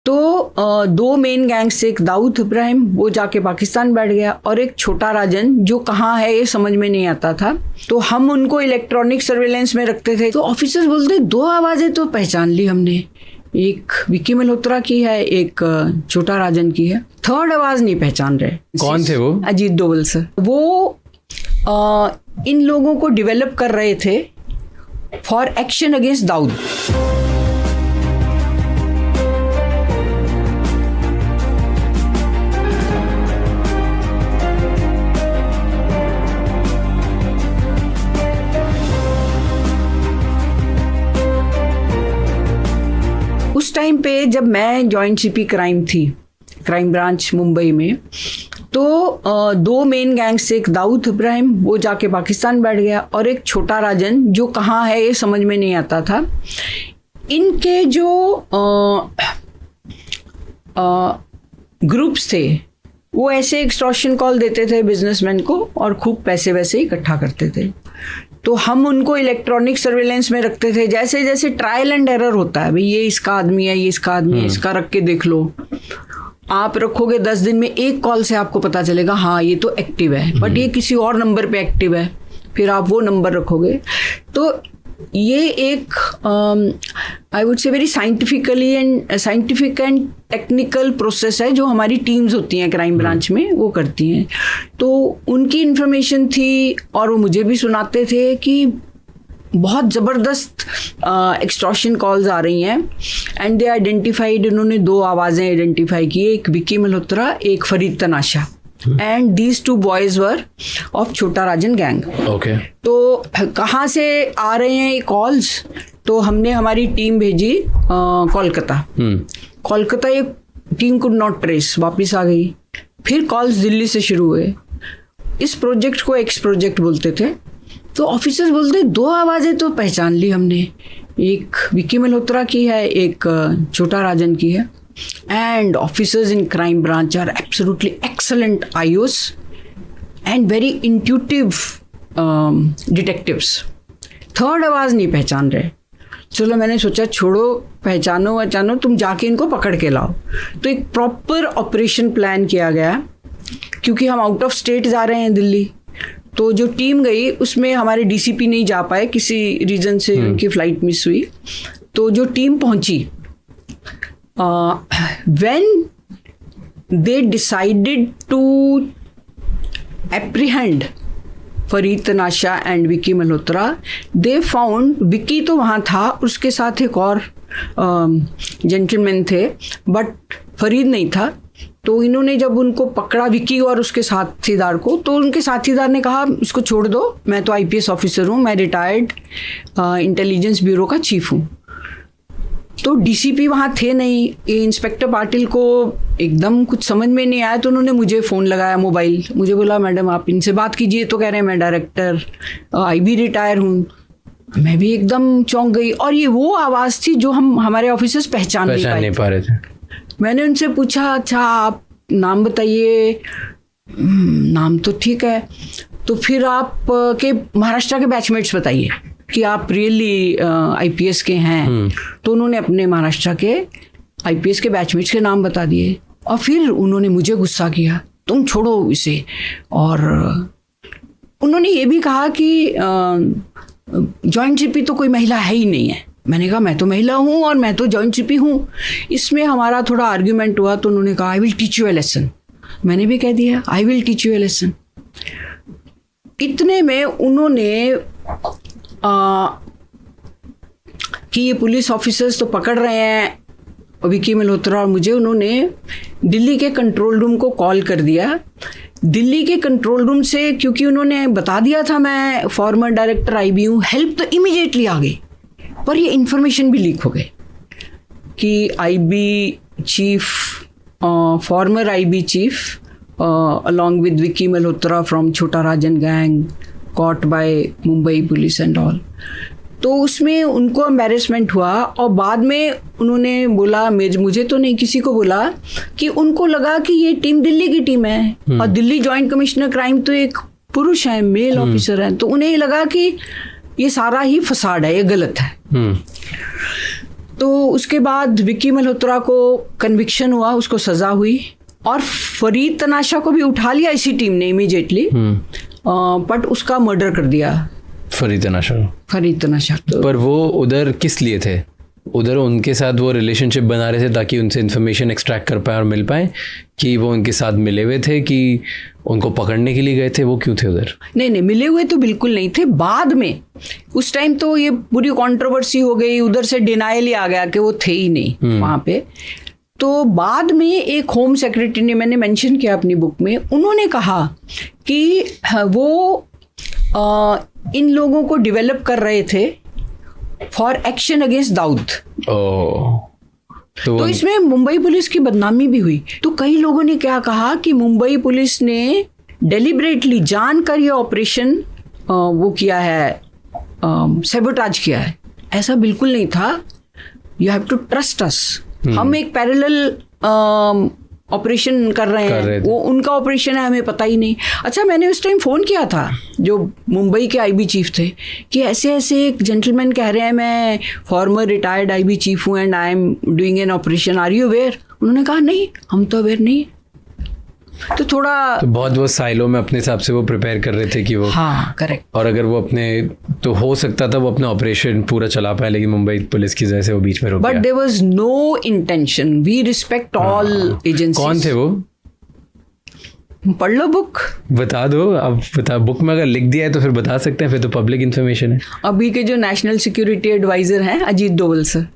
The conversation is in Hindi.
तो दो मेन गैंग्स, एक दाऊद इब्राहिम वो जाके पाकिस्तान बैठ गया और एक छोटा राजन जो कहाँ है ये समझ में नहीं आता था। तो हम उनको इलेक्ट्रॉनिक सर्वेलेंस में रखते थे। तो ऑफिसर्स बोलते दो आवाजें तो पहचान ली हमने, एक विक्की मल्होत्रा की है, एक छोटा राजन की है, थर्ड आवाज नहीं पहचान रहे। कौन थे वो? अजीत डोवल सर। वो इन लोगों को डेवलप कर रहे थे फॉर एक्शन अगेंस्ट दाऊद। उस टाइम पे जब मैं जॉइंट सीपी क्राइम थी, क्राइम ब्रांच मुंबई में, तो दो मेन गैंग्स, एक दाऊद इब्राहिम वो जाके पाकिस्तान बैठ गया और एक छोटा राजन जो कहाँ है ये समझ में नहीं आता था। इनके जो ग्रुप्स थे वो ऐसे एक्सटॉर्शन कॉल देते थे बिजनेसमैन को और खूब पैसे वैसे इकट्ठा करते थे। तो हम उनको इलेक्ट्रॉनिक सर्वेलेंस में रखते थे। जैसे जैसे ट्रायल एंड एरर होता है, भाई ये इसका आदमी है, ये इसका आदमी है, इसका रख के देख लो। आप रखोगे 10 दिन में एक कॉल से आपको पता चलेगा हाँ ये तो एक्टिव है, बट ये किसी और नंबर पे एक्टिव है, फिर आप वो नंबर रखोगे। तो ये एक I would say very scientific and technical process है जो हमारी टीम्स होती हैं क्राइम ब्रांच में वो करती हैं। तो उनकी इन्फॉर्मेशन थी और वो मुझे भी सुनाते थे कि बहुत ज़बरदस्त एक्सटॉर्शन कॉल्स आ रही हैं। एंड दे आइडेंटिफाइड, उन्होंने दो आवाज़ें आइडेंटिफाई की, एक विक्की मल्होत्रा, एक Farid Tanasha. And these two boys were of Chhota Rajan gang. Okay. तो कहाँ से आ रहे हैं ये कॉल्स? तो हमने हमारी टीम भेजी कोलकाता। कोलकाता ये टीम कुड नॉट ट्रेस, वापस आ गई। फिर कॉल्स दिल्ली से शुरू हुए। इस प्रोजेक्ट को एक्स प्रोजेक्ट बोलते थे। तो ऑफिसर्स बोलते दो आवाज़ें तो पहचान ली हमने, एक विक्की मल्होत्रा की है, एक छोटा राजन की है। And officers in crime branch are absolutely excellent IOs and very intuitive detectives. Third आवाज़ नहीं पहचान रहे। चलो मैंने सोचा छोड़ो, पहचानो, तुम जाके इनको पकड़ के लाओ। तो एक प्रॉपर ऑपरेशन प्लान किया गया, क्योंकि हम आउट ऑफ स्टेट जा रहे हैं दिल्ली। तो जो टीम गई उसमें हमारे डीसीपी नहीं जा पाए, किसी रीजन से उनकी फ्लाइट मिस हुई। तो जो टीम पहुंची, when they decided to apprehend Farid Tanasha and Vicky Malhotra, they found Vicky तो वहाँ था, उसके साथ एक और जेंटलमैन थे, बट फरीद नहीं था। तो इन्होंने जब उनको पकड़ा विक्की और उसके साथीदार को, तो उनके साथीदार ने कहा इसको छोड़ दो, मैं तो आईपीएस ऑफिसर हूँ, मैं रिटायर्ड इंटेलिजेंस ब्यूरो का चीफ हूँ। तो डीसीपी वहाँ थे नहीं। इंस्पेक्टर पाटिल को एकदम कुछ समझ में नहीं आया, तो उन्होंने मुझे फ़ोन लगाया, मोबाइल, मुझे बोला मैडम आप इनसे बात कीजिए। तो कह रहे हैं मैं डायरेक्टर आईबी रिटायर हूँ। मैं भी एकदम चौंक गई। और ये वो आवाज़ थी जो हमारे ऑफिसर्स पहचान नहीं पा रहे थे। मैंने उनसे पूछा अच्छा आप नाम बताइए। नाम तो ठीक है, तो फिर आप के महाराष्ट्र के बैचमेट्स बताइए कि आप रियली आईपीएस के हैं। तो उन्होंने अपने महाराष्ट्र के आईपीएस के बैचमेट्स के नाम बता दिए। और फिर उन्होंने मुझे गुस्सा किया, तुम छोड़ो इसे। और उन्होंने ये भी कहा कि जॉइंट सीपी तो कोई महिला है ही नहीं है। मैंने कहा मैं तो महिला हूँ और मैं तो जॉइंट सीपी हूँ। इसमें हमारा थोड़ा आर्ग्यूमेंट हुआ। तो उन्होंने कहा I will teach U A lesson. मैंने भी कह दिया I will teach U A lesson. इतने में उन्होंने कि ये पुलिस ऑफिसर्स तो पकड़ रहे हैं विक्की मल्होत्रा और मुझे, उन्होंने दिल्ली के कंट्रोल रूम को कॉल कर दिया। दिल्ली के कंट्रोल रूम से, क्योंकि उन्होंने बता दिया था मैं फॉर्मर डायरेक्टर आईबी हूँ, हेल्प तो इमीडिएटली आ गई। पर ये इन्फॉर्मेशन भी लीक हो गई कि IB chief, former IB chief along with Vicky Malhotra from Chhota Rajan gang caught by Mumbai police and all. तो उसमें उनको एम्बैरेसमेंट हुआ। और बाद में उन्होंने बोला, मुझे तो नहीं, किसी को बोला कि उनको लगा कि ये टीम दिल्ली की टीम है और दिल्ली जॉइंट कमिश्नर क्राइम तो एक पुरुष है, मेल ऑफिसर है। तो उन्हें लगा कि ये सारा ही फसाड है, ये गलत है। तो उसके बाद विक्की मल्होत्रा को कन्विक्शन हुआ, उसको सजा हुई, और फरीद तनाशा को भी उठा लिया इसी टीम ने इमीडिएटली, बट उसका मर्डर कर दिया फरीद तनाशा। पर वो उधर किस लिए थे? उधर उनके साथ वो रिलेशनशिप बना रहे थे ताकि उनसे इन्फॉर्मेशन एक्सट्रैक्ट कर पाए और मिल पाए, कि वो उनके साथ मिले हुए थे, कि उनको पकड़ने के लिए गए थे? वो क्यों थे उधर? नहीं, मिले हुए तो बिल्कुल नहीं थे। बाद में उस टाइम तो ये पूरी कंट्रोवर्सी हो गई, उधर से डिनायल ही आ गया कि वो थे ही नहीं वहाँ पे। तो बाद में एक होम सेक्रेटरी ने, मैंने मेंशन किया अपनी बुक में, उन्होंने कहा कि वो इन लोगों को डेवलप कर रहे थे फॉर एक्शन अगेंस्ट दाऊद। तो इसमें मुंबई पुलिस की बदनामी भी हुई। तो कई लोगों ने क्या कहा कि मुंबई पुलिस ने डेलिबरेटली जानकर ये ऑपरेशन वो किया है, सैबोटाज किया है। ऐसा बिल्कुल नहीं था। You have to trust us. हम एक पैरेलल ऑपरेशन कर रहे हैं, वो उनका ऑपरेशन है, हमें पता ही नहीं। अच्छा, मैंने उस टाइम फ़ोन किया था जो मुंबई के आईबी चीफ थे कि ऐसे ऐसे एक जेंटलमैन कह रहे हैं मैं फॉर्मर रिटायर्ड आईबी चीफ हूँ and I am doing an operation, are you aware? उन्होंने कहा नहीं, हम तो अवेयर नहीं। तो थोड़ा तो बहुत वो साइलो में अपने हिसाब से वो प्रिपेयर कर रहे थे कि वो, हाँ करेक्ट। और अगर वो अपने, तो हो सकता था वो अपना ऑपरेशन पूरा चला पाए, लेकिन मुंबई पुलिस की वजह से वो बीच में रुक गया। But there was no intention. We respect all agencies. कौन थे वो? पढ़ लो बुक। बता दो अब, बता। बुक में अगर लिख दिया है तो फिर बता सकते हैं, फिर तो पब्लिक इन्फॉर्मेशन है। अभी के जो नेशनल सिक्योरिटी एडवाइजर हैं अजीत डोवल सर।